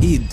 ঈদ।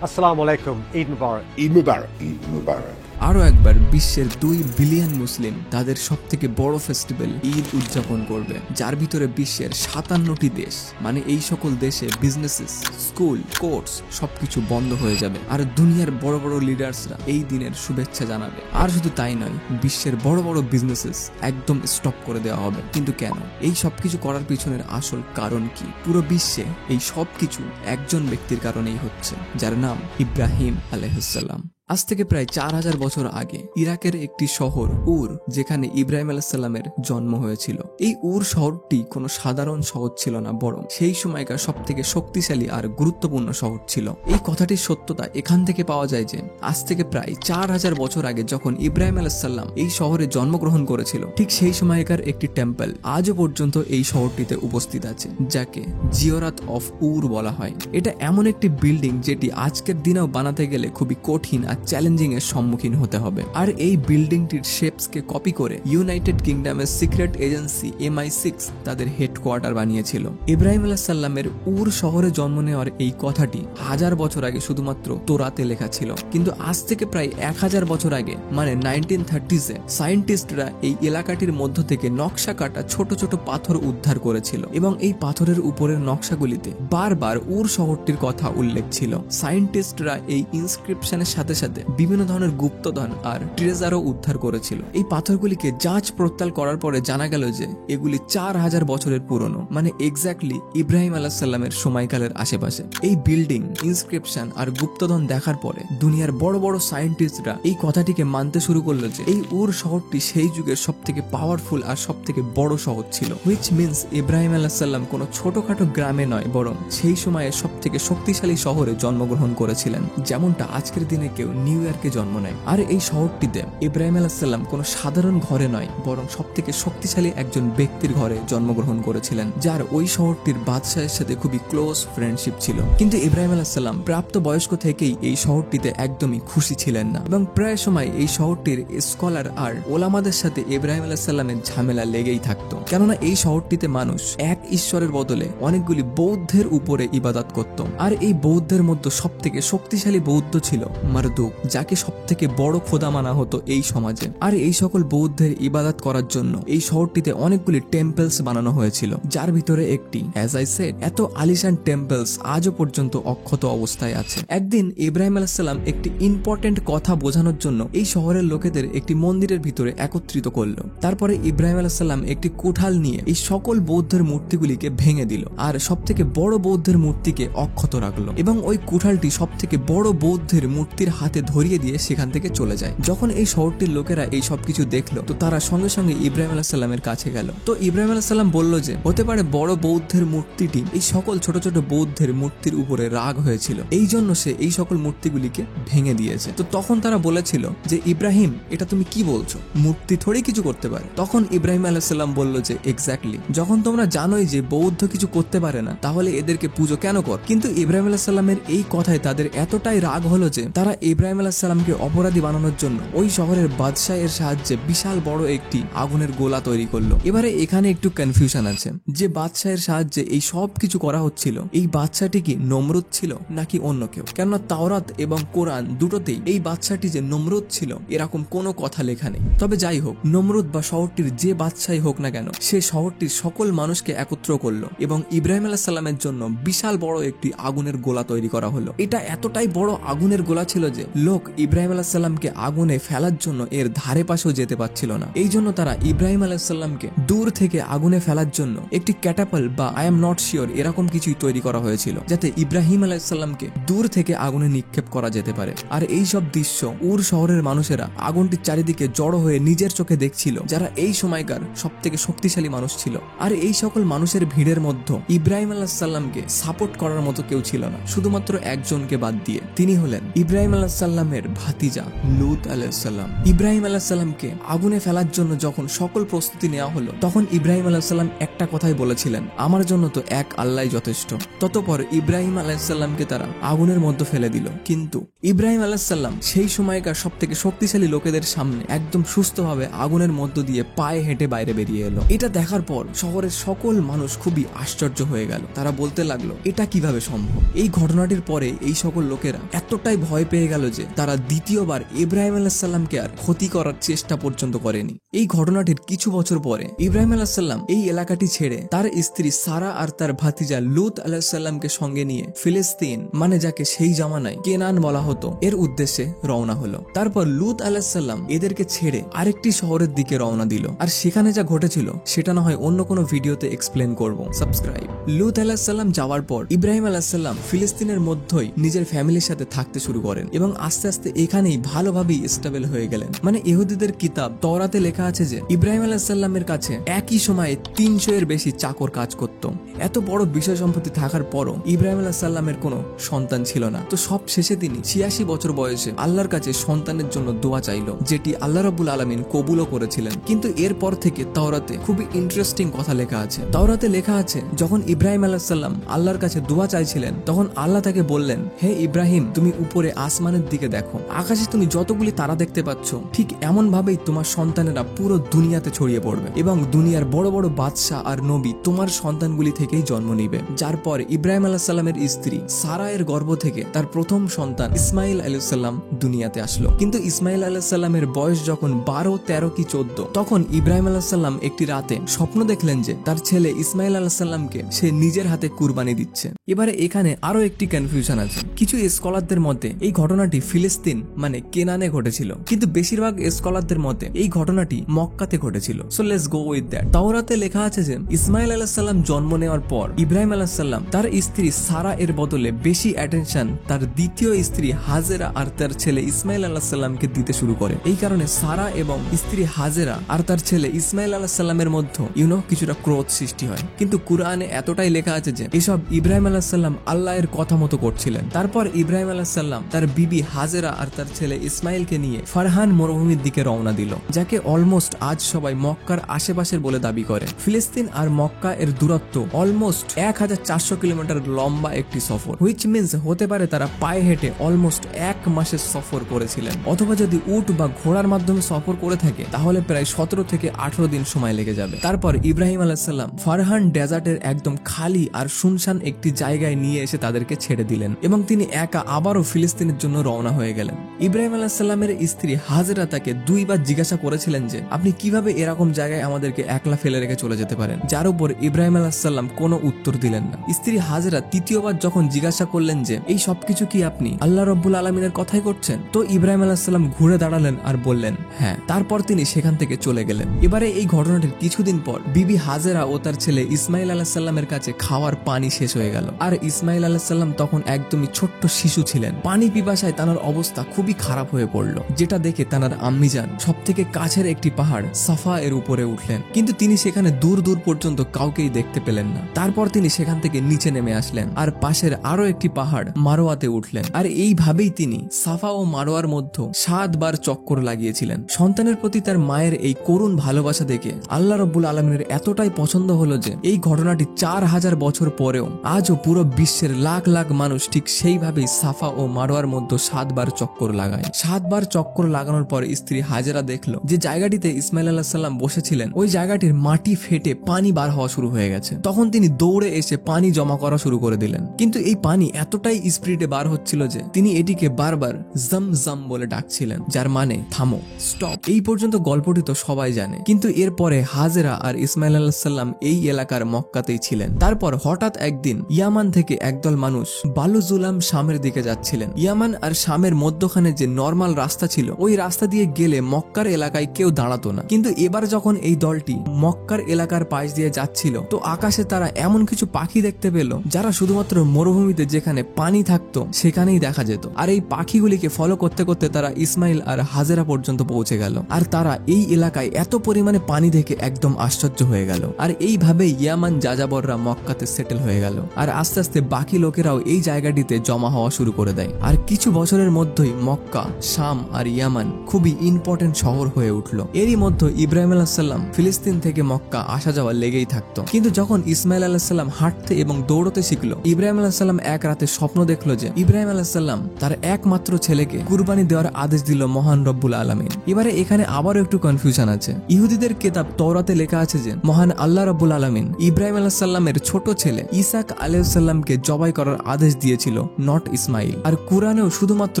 আসসালামু আলাইকুম, ঈদ মুবারক। ঈদ মুবারক। ঈদ মুবারক। আরও একবার বিশ্বের 2 বিলিয়ন মুসলিম তাদের সবথেকে বড় ফেস্টিভ্যাল ঈদ উদযাপন করবে, যার ভিতরে বিশ্বের 57টি দেশ, মানে এই সকল দেশে বিজনেসেস, স্কুল, কোর্টস সবকিছু বন্ধ হয়ে যাবে। আর দুনিয়ার বড় বড় লিডার্সরা এই দিনের শুভেচ্ছা জানাবে। আর শুধু তাই নয়, বিশ্বের বড় বড় বিজনেসেস একদম স্টপ করে দেওয়া হবে। কিন্তু কেন? এই সবকিছু করার পিছনের আসল কারণ কি? পুরো বিশ্বে এই সবকিছু একজন ব্যক্তির কারণেই হচ্ছে, যার নাম ইব্রাহিম আলাইহিসসালাম। আজ থেকে প্রায় 4000 বছর আগে ইরাকের একটি শহর উর, যেখানে ইব্রাহিম আলাইহিসসালামের জন্ম হয়েছিল। এই উর শহরটি কোনো সাধারণ শহর ছিল না, বরং সেই সময়কার সব থেকে শক্তিশালী আর গুরুত্বপূর্ণ শহর ছিল। এই কথাটির সত্যতা এখান থেকে পাওয়া যায় যে আজ থেকে প্রায় 4000 বছর আগে যখন ইব্রাহিম আলাইহিসসালাম এই শহরে জন্মগ্রহণ করেছিল, ঠিক সেই সময়কার একটি টেম্পল আজও পর্যন্ত এই শহরটিতে উপস্থিত আছে, যাকে জিওরাত অফ উর বলা হয়। এটা এমন একটি বিল্ডিং যেটি আজকের দিনেও বানাতে গেলে খুবই কঠিন আর চ্যালেঞ্জিং এর সম্মুখীন হতে হবে। আর এই বিল্ডিংটির শেপস কে কপি করে ইউনাইটেড কিংডমের সিক্রেট এজেন্সি MI6 তাদের হেডকোয়ার্টার বানিয়েছিল। ইব্রাহিম আলাইহিসসালামের উর শহরে জন্ম নেওয়ার এই কথাটি 1000 বছর আগে শুধুমাত্র তোরাতে লেখা ছিল, কিন্তু আজ থেকে প্রায় 1000 বছর আগে, মানে 1930s-এ সায়েন্টিস্টরা এই এলাকাটির মধ্য থেকে নকশা কাটা ছোট ছোট পাথর উদ্ধার করেছিল, এবং এই পাথরের উপরের নকশাগুলিতে বারবার উর শহরটির কথা উল্লেখ ছিল। সায়েন্টিস্টরা এই ইনস্ক্রিপশনের সাথে সাথে বিভিন্ন ধরনের গুপ্তধন আর ট্রেজারও উদ্ধার করেছিল। এই পাথরগুলিকে যাঁচ প্রত্যাল করার পরে জানা গেল যে এগুলি 4000 বছরের পুরনো, মানে এক্স্যাক্টলি ইব্রাহিম আলাইহিসসালামের সময়কালের আশেপাশে। এই বিল্ডিং, ইনস্ক্রিপশন আর গুপ্তধন দেখার পরে দুনিয়ার বড় বড় সায়েন্টিস্টরা এই কথাটিকে মানতে শুরু করলো যে এই উর শহরটি সেই যুগের সব থেকে পাওয়ারফুল আর সব থেকে বড় শহর ছিল। হুইচ মিনস ইব্রাহিম আলাইহিসসালাম কোনো ছোটখাটো গ্রামে নয়, বরং সেই সময়ে সব থেকে শক্তিশালী শহরে জন্মগ্রহণ করেছিলেন, যেমনটা আজকের দিনে কেউ নিউ ইয়র্কে জন্ম নেয়। আর এই শহরটিতে ইব্রাহিম আলাইহিসসালাম কোনো সাধারণ ঘরে নয়, বরং সব থেকে শক্তিশালী একজন ব্যক্তির ঘরে জন্মগ্রহণ করেছিলেন, যার ওই শহরটির বাদশাহের সাথে খুবই ক্লোজ ফ্রেন্ডশিপ ছিল। কিন্তু ইব্রাহিম আলাইহিসসালাম প্রাপ্ত বয়স্ক থেকেই এই শহরটিতে একদমই খুশি ছিলেন না, এবং প্রায় সময় এই শহরটির স্কলার আর ওলামাদের সাথে ইব্রাহিম আলাইহিসসালামের ঝামেলা লেগেই থাকতো, কেননা এই শহরটিতে মানুষ এক ঈশ্বরের বদলে অনেকগুলি বৌদ্ধের উপরে ইবাদত করত। আর এই বৌদ্ধের মধ্যে সব থেকে শক্তিশালী বৌদ্ধ ছিল মারদুক, যাকে সব থেকে বড় খোদা মানা হতো এই সমাজে। আর এই সকল বৌদ্ধের ইবাদত করার জন্য এই শহরটিতে অনেকগুলি টেম্পলস বানানো হয়েছিল, যার ভিতরে একটি, অ্যাজ আই সেড, এত আলিশান টেম্পলস আজও পর্যন্ত অক্ষত অবস্থায় আছে। একদিন ইব্রাহিম আলাইহিসসালাম একটি ইম্পর্টেন্ট কথা বোঝানোর জন্য এই শহরের লোকেদের একটি মন্দিরের ভিতরে একত্রিত করলো। তারপরে ইব্রাহিম আলাইহিসসালাম একটি কুঠাল নিয়ে এই সকল বৌদ্ধের মূর্তিগুলিকে ভেঙে দিল, আর সব থেকে বড় বৌদ্ধের মূর্তিকে অক্ষত রাখলো, এবং ওই কুঠালটি সব থেকে বড় বৌদ্ধের মূর্তির হাতে ধরিয়ে দিয়ে সেখান থেকে চলে যায়। যখন এই শহরটির লোকেরা এই সবকিছু দেখলো, তো তারা সঙ্গে সঙ্গে ইব্রাহিম আলাইহিসসালামের কাছে গেল। তো ইব্রাহিম আলাইহিসসালাম বলল যে হতে পারে বড় বৌদ্ধের মূর্তিটি এই সকল ছোট ছোট বৌদ্ধের মূর্তির উপরে রাগ হয়েছিল, এই জন্য সে এই সকল মূর্তিগুলিকে ভেঙে দিয়েছে। তো তখন তারা বলেছিল যে ইব্রাহিম, এটা তুমি কি বলছো? মূর্তি থোড়ি কিছু করতে পারে। তখন ইব্রাহিম আলাইহিসসালাম বলল যে এক্স্যাক্টলি, যখন তোমরা জানোই যে বৌদ্ধ কিছু করতে পারে না, তাহলে এদেরকে পুজো কেন কর? কিন্তু ইব্রাহিম আলাইহিসসালামের এই কথায় তাদের এতটাই রাগ হলো যে তারা ইব্রাহিম আলাইহিসসালামকে অপরাধী বানানোর জন্য ওই শহরের বাদশাহের সাহায্যে বিশাল বড় একটি আগুনের গোলা তৈরি করলো। এবারে এখানে একটু কনফিউশন আছে, যে বাদশাহের সাহায্যে এই সব কিছু করা হচ্ছিল, এই বাদশাটি কি নমরুদ ছিল নাকি অন্য কেউ? কেননা তাওরাত এবং কোরআন দুটোতেই এই বাদশাটি যে নমরুদ ছিল এরকম কোনো কথা লেখা নেই। তবে যাই হোক, নমরুদ বা শহরটির যে বাদশাই হোক না কেন, সে শহরটির সকল মানুষকে একত্র করলো, এবং ইব্রাহিম আলাইহিসসালামের জন্য বিশাল বড় একটি আগুনের গোলা তৈরি করা হলো। এটা এতটাই বড় আগুনের গোলা ছিল যে লোক ইব্রাহিম আলাইহিসসালামকে আগুনে ফেলার জন্য এর ধারে পাশেও যেতে পারছিল না। এই জন্য তারা ইব্রাহিম আলাইহিসসালামকে দূর থেকে আগুনে ফেলার জন্য একটি ক্যাটাপাল বা আই এম নট শিওর এরকম কিছুই তৈরি করা হয়েছিল, যাতে ইব্রাহিম আলাইহিসসালামকে দূর থেকে আগুনে নিক্ষেপ করা যেতে পারে। আর এই সব দৃশ্য উর শহরের মানুষেরা আগুনটির চারিদিকে জড়ো হয়ে নিজের চোখে দেখছিল, যারা এই সময়কার সব থেকে শক্তিশালী মানুষ ছিল। আর এই সকল মানুষের ভিড়ের মধ্যে ইব্রাহিম আলাইহিসসালামকে সাপোর্ট করার মতো কেউ ছিল না, শুধুমাত্র একজনকে বাদ দিয়ে। তিনি হলেন ইব্রাহিম আলাইহিসসালাম আলাইহিসসালামের ভাতিজা লূত আলাইহিসসালাম। ইব্রাহিম আলাইহিসসালামকে আগুনে ফেলার জন্য যখন সকল প্রস্তুতি নেওয়া হলো, তখন ইব্রাহিম আলাইহিসসালাম একটা কথাই বলেছিলেন, আমার জন্য তো এক আল্লাহই যথেষ্ট। ততপর ইব্রাহিম আলাইহিসসালামকে তারা আগুনের মধ্যে ফেলে দিল। কিন্তু ইব্রাহিম আলাইহিসসালাম সেই সময়কার সব থেকে শক্তিশালী লোকেদের সামনে একদম সুস্থভাবে আগুনের মধ্য দিয়ে পায়ে হেঁটে বাইরে বেরিয়ে এলো। এটা দেখার পর শহরের সকল মানুষ খুবই আশ্চর্য হয়ে গেল। তারা বলতে লাগলো, এটা কিভাবে সম্ভব? এই ঘটনাটির পরে এই সকল লোকেরা এতটাই ভয় পেয়ে গেল যে তারা দ্বিতীয়বার ইব্রাহিম আলাইহিসসালামকে আর ক্ষতি করার চেষ্টা পর্যন্ত করেনি। এই ঘটনাটির কিছু বছর পরে ইব্রাহিম আলাইহিসসালাম এই এলাকাটি ছেড়ে তার স্ত্রী সারা আর তার ভাতিজা লূত আলাইহিসসালামকে সঙ্গে নিয়ে ফিলিস্তিন, মানে যাকে সেই জামানায় কেনান বলা হতো, এর উদ্দেশ্যে রওনা হলো। তারপর লূত আলাইহিসসালাম এদেরকে ছেড়ে আরেকটি শহরের দিকে রওনা দিল। আর সেখানে যা ঘটেছিল সেটা না হয় অন্য কোনো ভিডিওতে এক্সপ্লেন করব। সাবস্ক্রাইব। লূত আলাইহিসসালাম যাওয়ার পর ইব্রাহিম আলাইহিসসালাম ফিলিস্তিনের মধ্যেই নিজের ফ্যামিলির সাথে থাকতে শুরু করেন এবং আস্তে আস্তে এখানেই ভালোভাবেই স্টেবল হয়ে গেলেন। মানে ইহুদিদের কিতাব তওরাতে লেখা আছে যে ইব্রাহিম আলাইহিসসালামের কাছে একই সময়ে 300 এর বেশি চাকর কাজ করত। এত বড় বিষয় সম্পত্তি থাকার পরও ইব্রাহিম আলাইহিসসালামের কোনো সন্তান ছিল না। তো সব শেষে তিনি 86 বছর বয়সে আল্লাহর কাছে সন্তানের জন্য দোয়া চাইল, যেটি আল্লাহ রাব্বুল আলামিন কবুলও করেছিলেন। কিন্তু এরপর থেকে তাওরাতে খুবই ইন্টারেস্টিং কথা লেখা আছে। তাওরাতে লেখা আছে, যখন ইব্রাহিম আলাইহিসসালাম আল্লাহর কাছে দোয়া চাইছিলেন, তখন আল্লাহ তাকে বললেন, হে ইব্রাহিম, তুমি উপরে আসমানের দিকে দেখো, আকাশে তুমি যতগুলি তারা দেখতে পাচ্ছ, ঠিক এমন ভাবেই তোমার সন্তানেরা পুরো দুনিয়াতে ছড়িয়ে পড়বে এবং দুনিয়ার বড় বড় বাদশাহ আর নবী তোমার সন্তানগুলি থেকেই জন্ম নিবে। যার পর ইব্রাহিম আলাইহিসসালামের স্ত্রী সারা এর গর্ভ থেকে তার প্রথম সন্তান ইসমাইল আলাইহিসসালাম দুনিয়াতে আসলো। কিন্তু ইসমাইল আলাইহিসসালামের বয়স যখন 12, 13 কি 14, তখন ইব্রাহিম আলাইহিসসালাম একটি রাতে স্বপ্ন দেখলেন যে তার ছেলে ইসমাইল আলাইহিসসালামকে সে নিজের হাতে কুরবানি দিচ্ছে। এবারে এখানে আরো একটি কনফিউশন আছে। কিছু স্কলারদের মতে এই ঘটনাটি ফিলিস্তিন মানে কেনানে ঘটেছিল, কিন্তু বেশিরভাগ স্কলারদের মতে এই ঘটনাটি মক্কাতে ঘটেছিল। So let's go with that. তাওরাতে লেখা আছে যে ইসমাইল আলাইহিসসালাম জন্ম নেওয়ার পর ইব্রাহিম আলাইহিসসালাম তার স্ত্রী সারা এর বদলে বেশি অ্যাটেনশন তার দ্বিতীয় স্ত্রী হাজেরা আর তার ছেলে ইসমাইল আলাইহিসসালামকে দিতে শুরু করে। এই কারণে সারা এবং স্ত্রী হাজেরা আর তার ছেলে ইসমাইল আলাইহিসসালামের মধ্যে কিছুটা ক্রোধ সৃষ্টি হয়। কিন্তু কুরআনে এতটাই লেখা আছে যে এসব ইব্রাহিম আলাইহিসসালাম আল্লাহর কথা মতো করছিলেন। তারপর ইব্রাহিম আলাইহিসসালাম তার বিবি হাজেরা আর তার ছেলে ইসমাইলকে নিয়ে ফারহান মরুভূমির দিকে রওনা দিল, যাকে অলমোস্ট আজ সবাই মক্কার আশেপাশের বলে দাবি করে। ফিলিস্তিন আর মক্কা এর দূরত্ব অলমোস্ট 1400 কিলোমিটার লম্বা একটি সফর, হুইচ মিন্স হতে পারে তারা পায়ে হেঁটে অলমোস্ট 1 মাসের সফর করেছিলেন, অথবা যদি উট বা ঘোড়ার মাধ্যমে সফর করে থাকে তাহলে প্রায় 17 থেকে 18 দিন সময় লেগে যাবে। তারপর ইব্রাহিম আলাইহিসসালাম ফারহান ডেজার্টের একদম খালি আর শুনশান একটি জায়গায় নিয়ে এসে তাদেরকে ছেড়ে দিলেন এবং তিনি একা আবারও ফিলিস্তিনের জন্য রওনা হয়ে গেলেন। ইব্রাহিম আলাইহিসসালামের স্ত্রী হাজেরা তাকে 2 বার জিজ্ঞাসা করেছিলেন যে আপনি কিভাবে এরকম জায়গায় আমাদেরকে একলা ফেলে রেখে চলে যেতে পারেন, যার উপর ইব্রাহিম আলাইহিসসালাম কোনো উত্তর দিলেন না। স্ত্রী হাজেরা তৃতীয়বার যখন জিজ্ঞাসা করলেন যে এই সবকিছু কি আপনি আল্লাহ রাব্বুল আলামিনের কথাই করছেন, তো ইব্রাহিম আলাইহিসসালাম ঘুরে দাঁড়ালেন আর বললেন হ্যাঁ। তারপর তিনি সেখান থেকে চলে গেলেন। এবারে এই ঘটনাটির কিছুদিন পর বিবি হাজেরা ও তার ছেলে ইসমাইল আলাইহিসসালামের কাছে খাওয়ার পানি শেষ হয়ে গেল। আর ইসমাইল আলাইহিসসালাম তখন একদমই ছোট্ট শিশু ছিলেন। পানি পিপাসায় তার অবস্থা খুবই খারাপ হয়ে পড়ল, যেটা দেখে তার আম্মিজান সব থেকে কাছের একটি পাহাড় সাফা এর উপরে উঠলেন, কিন্তু তিনি সেখানে দূর দূর পর্যন্ত কাউকেই দেখতে পেলেন না। তারপর তিনি সেখান থেকে নিচে নেমে আসলেন আর পাশের আরো একটি পাহাড় মারোয়াতে উঠলেন। আর এইভাবেই তিনি সাফা ও মারোয়ার মধ্যে 7 বার চক্কর লাগিয়েছিলেন। সন্তানের প্রতি তার মায়ের এই করুণ ভালোবাসা দেখে আল্লাহ রাব্বুল আলামিনের এতটাই পছন্দ হলো যে এই ঘটনাটি 4000 বছর পরেও আজও পুরো বিশ্বের লাখ লাখ মানুষ ঠিক সেইভাবেই সাফা ও মারোয়ার মধ্যে 7 বার চক্কর লাগায়। 7 বার চক্কর লাগানোর পর স্ত্রী হাজেরা দেখলো যে জায়গাটিতে ইসমাইল আলাইহিসসালাম বসেছিলেন ওই জায়গাটির মাটি ফেটে পানি বার হওয়া শুরু হয়ে গেছে। তখন তিনি দৌড়ে এসে পানি জমা করা শুরু করে দিলেন, কিন্তু এই পানি এতটাই স্পিডে বার হচ্ছিল যে তিনি এটিকে বারবার জম জম বলে ডাকছিলেন, যার মানে থামো, স্টপ। এই পর্যন্ত গল্পটি তো সবাই জানে, কিন্তু এরপরে হাজেরা আর ইসমাইল আলাইহিসসালাম এই এলাকার মক্কাতেই ছিলেন। তারপর হঠাৎ একদিন ইয়ামান থেকে একদল মানুষ বালুজুলাম শামের দিকে যাচ্ছিলেন। ইয়ামান আর শামের মধ্যখানে যে নরমাল রাস্তা ছিল ওই রাস্তা দিয়ে গেলে মক্কার এলাকায় কেউ দাঁড়াতো না, কিন্তু এবার যখন এই দলটি মক্কার এলাকার পাশ দিয়ে যাচ্ছিল তো আকাশে তারা এমন কিছু পাখি দেখতে পেল যারা শুধুমাত্র মরুভূমিতে যেখানে পানি থাকতো সেখানেই দেখা যেত। আর এই পাখিগুলিকে ফলো করতে করতে তারা ইসমাইল আর হাজেরা পর্যন্ত পৌঁছে গেল। আর তারা এই এলাকায় এত পরিমাণে পানি দেখে একদম আশ্চর্য হয়ে গেল। আর এইভাবে ইয়ামান যাযাবররা মক্কাতে সেটেল হয়ে গেল। আর আস্তে আস্তে বাকি লোকেরাও এই জায়গাটিতে জমা হওয়া শুরু করে দেয়। আর কিছু বছরের মধ্যেই মক্কা, শাম আর ইয়ামান খুবই ইম্পর্টেন্ট শহর হয়ে উঠল। এরই মধ্যে ইব্রাহিম আলাইহিস সালাম ফিলিস্তিন থেকে মক্কা আসা যাওয়া লেগেই থাকতো। কিন্তু যখন ইসমাইল আলাইহিস সালাম হাঁটতে এবং দৌড়তে শিখলো, ইব্রাহিম আলাইহিস সালাম এক রাতে স্বপ্ন দেখলো যে ইব্রাহিম আলাইহিস সালাম তার একমাত্র ছেলেকে কুরবানি দেওয়ার আদেশ দিল মহান রব্বুল আলামিন। এবারে এখানে আবারও একটু কনফিউশন আছে। ইহুদিদের কিতাব তওরাতে লেখা আছে যে মহান আল্লাহ রব্বুল আলামিন ইব্রাহিম আলাইহিস সালামের ছোট ছেলে ইসাক আলাইহিস সালামকে জবাই করার আদেশ দিয়েছিল, নট ইসমাইল। আর কুরআনেও শুধুমাত্র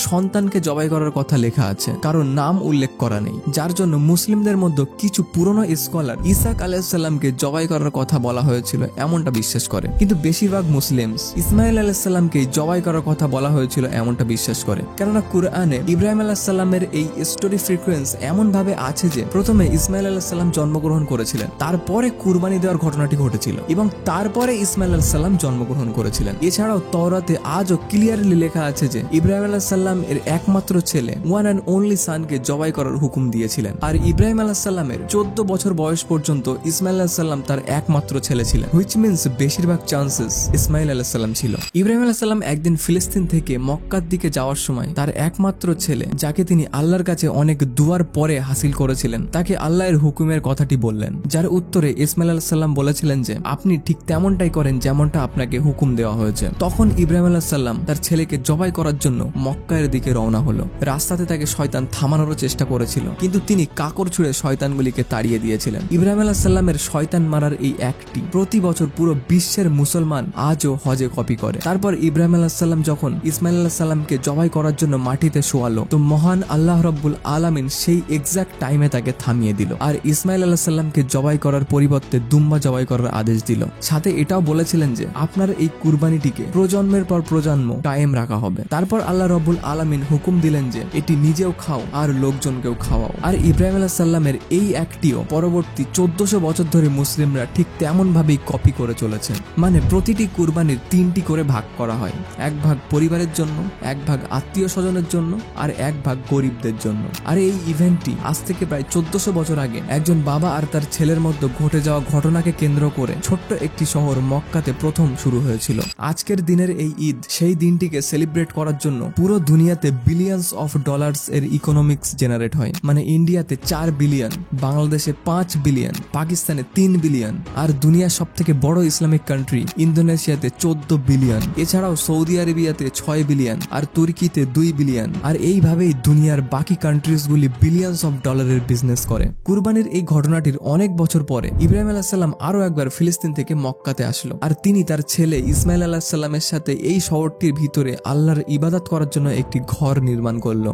সন্তানকে জবাই করার কথা লেখা আছে, কারণ নাম উল্লেখ করা নেই, যার জন্য মুসলিমদের মধ্যে কিছু পুরনো স্কলার ইসাক আলাইহিস সালামকে জবাই করার কথা বলা হয়েছিল এমনটা বিশ্বাস করে। কিন্তু বেশিরভাগ মুসলিম ইসমাইল আলাইহিস সালামকে জবাই করার কথা বলা হয়েছিল এমনটা বিশ্বাস করে। কেননা কুরআনে ইব্রাহিম আলাইহিস সালামের এই স্টোরি ফ্রিকোয়েন্স এমন ভাবে আছে যে প্রথমে ইসমাইল আলাইহিস সালাম জন্মগ্রহণ করেছিলেন, তারপরে কুরবানি দেওয়ার ঘটনাটি ঘটেছিল এবং তারপরে ইসমাইল আলাইহিস সালাম জন্মগ্রহণ করেছিলেন। এছাড়াও তওরাতে আজও ক্লিয়ারলি লেখা আছে যে ইব্রাহিম আলাইহিস সালাম এর একমাত্র ছেলে ওয়ান অ্যান্ড অনলি সানকে জবাই করার হুকুম দিয়েছিলেন। আর ইব্রাহিম আলাইহিস সালামের 14 বছর বয়স পর্যন্ত ইসমাইল আলাইহিস সালাম তার একমাত্র ছেলে ছিলেন, হুইচ মিন্স বেশিরভাগ চান্সেস ইসমাইল আলাইহিস সালাম ছিল। ইব্রাহিম আলাইহিস সালাম একদিন ফিলিস্তিন থেকে মক্কার দিকে যাওয়ার সময় তার একমাত্র ছেলে, যাকে তিনি আল্লাহর কাছে অনেক দুয়ার পরে হাসিল করেছিলেন, তাকে আল্লাহর হুকুমের কথাটি বললেন, যার উত্তরে ইসমাইল আলাইহিস সালাম বলেছিলেন যে আপনি ঠিক তেমনটাই করেন যেমনটা আপনাকে হুকুম দেওয়া হয়েছে। তখন ইব্রাহিম আলাইহিস সালাম তার ছেলেকে জবাই করার জন্য মক্কার দিকে রওনা হলো। রাস্তাতে তাকে শয়তান থামানোর চেষ্টা করেছিল, কিন্তু তিনি কাকর ছুঁড়ে শয়তানগুলিকে তাড়িয়ে দিয়েছিলেন। ইব্রাহিম আলাইহিস সালামের শয়তান মারার এই অ্যাক্টটি প্রতি বছর পুরো বিশ্বের মুসলমান আজও হজে কপি করে। তারপর ইব্রাহিম আলাইহিস সালাম যখন ইসমাইল আলাইহিস সালামকে জবাই করার জন্য মাটিতে শোয়ালো, তো মহান আল্লাহ রব্বুল আলামিন সেই এক্সাক্ট টাইমে তাকে থামিয়ে দিল আর ইসমাইল আলাইহিস সালামকে জবাই করার পরিবর্তে দুম্বা জবাই করার আদেশ দিল। সাথে এটাও বলেছিলেন যে আপনার এই কুরবানিটিকে প্রজন্মের পর প্রজন্ম কায়েম রাখা হবে। তারপর আল্লাহ রব্বুল আলামিন হুকুম দিলেন যে এটি নিজেও খাও আর লোকজনকেও খাওয়াও। আর ইব্রাহিম আলাইহিস সালামের এই অ্যাক্টটিও পরবর্তী 1400 বছর ধরে মুসলিমরা ঠিক তেমন ভাবেই কপি করে চলেছেন। মানে প্রতিটি কুরবানির 3টি করে ভাগ করা হয়, এক ভাগ পরিবারের জন্য, এক ভাগ আত্মীয় স্বজনের জন্য আর এক ভাগ গরিবদের জন্য। আর এই ইভেন্টটি আজ থেকে প্রায় 1400 বছর আগে একজন বাবা আর তার ছেলের মধ্যে ঘটে যাওয়া ঘটনাকে কেন্দ্র করে ছোট্ট একটি শহর মক্কাতে প্রথম শুরু হয়েছিল। আজকের দিনের এই ঈদ সেই দিনটিকে সেলিব্রেট করার জন্য পুরো দুনিয়াতে বিলিয়ন্স অফ ডলার্স এর ইকোনমিক্স জেনারেট হয়। মানে ইন্ডিয়াতে 4 বিলিয়ন, বাংলাদেশে 5 বিলিয়ন, পাকিস্তানে 3 বিলিয়ন, আর দুনিয়ার সব থেকে বড় ইসলামিক কান্ট্রি ইন্দোনেশিয়াতে 14 বিলিয়ন। এছাড়াও সৌদি আরবিয়াতে 6 বিলিয়ন আর তুর্কিতে 2 বিলিয়ন। আর এইভাবেই দুনিয়ার বাকি কান্ট্রিজগুলি বিলিয়ন্স অফ ডলারের বিজনেস করে। কুরবানির এই ঘটনাটির অনেক বছর পরে ইব্রাহিম আলাইহিস সালাম আরো একবার ফিলিস্তিন থেকে মক্কাতে আসলো আর তিনি তার ছেলে ইসমাইল আলাইহিস সালামের সাথে এই শহরটির ভিতরে আল্লাহর ইবাদত করার জন্য একটি ঘর নির্মাণ করলো,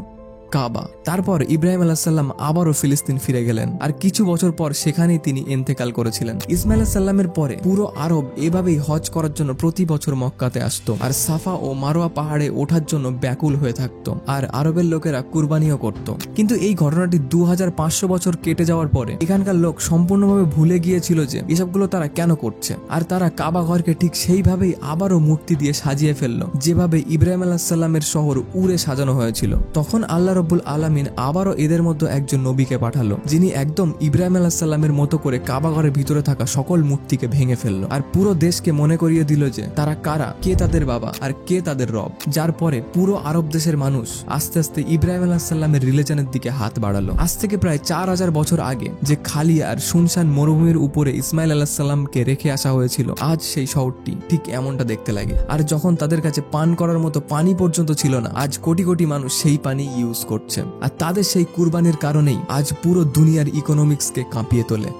কাবা। তারপর ইব্রাহিম আলাইহিস সালাম আবারও ফিলিস্তিন ফিরে গেলেন আর কিছু বছর পর সেখানেই তিনি ইন্তেকাল করেছিলেন। ইসমাইল আলাইহিস সালামের পরে পুরো আরব এভাবেই হজ করার জন্য প্রতি বছর মক্কাতে আসতো আর সাফা ও মারোয়া পাহাড়ে ওঠার জন্য ব্যাকুল হয়ে থাকতো আর আরবের লোকেরা কুরবানিও করত। কিন্তু এই ঘটনাটি 2500 বছর কেটে যাওয়ার পরে এখানকার লোক সম্পূর্ণভাবে ভুলে গিয়েছিল যে এসবগুলো তারা কেন করছে। আর তারা কাবা ঘরকে ঠিক সেইভাবেই আবারও মূর্তি দিয়ে সাজিয়ে ফেললো যেভাবে ইব্রাহিম আলাইহিস সালামের শহর উড়ে সাজানো হয়েছিল। তখন আল্লাহ রব্বুল আলামিন আবারও এদের মধ্যে একজন নবীকে পাঠালো, যিনি একদম ইব্রাহিম আলাইহিস সালামের মতো করে কাবা ঘরের ভিতরে থাকা সকল মূর্তিকে ভেঙে ফেললো আর পুরো দেশকে মনে করিয়ে দিল যে তারা কারা, কে তাদের বাবা আর কে তাদের রব। যার পরে পুরো আরব দেশের মানুষ আস্তে আস্তে ইব্রাহিম আলাইহিস সালামের রিলিজনের দিকে হাত বাড়ালো। আজ থেকে প্রায় 4000 বছর আগে যে খালি আর শুনশান মরুভূমির উপরে ইসমাইল আলাইহিস সালামকে রেখে আসা হয়েছিল, আজ সেই শহরটি ঠিক এমনটা দেখতে লাগে। আর যখন তাদের কাছে পান করার মতো পানি পর্যন্ত ছিল না, আজ কোটি কোটি মানুষ সেই পানি ইউজ করছে। আর তাদের সেই কুরবানির কারণেই আজ পুরো দুনিয়ার ইকোনমিক্সকে কাঁপিয়ে তোলে।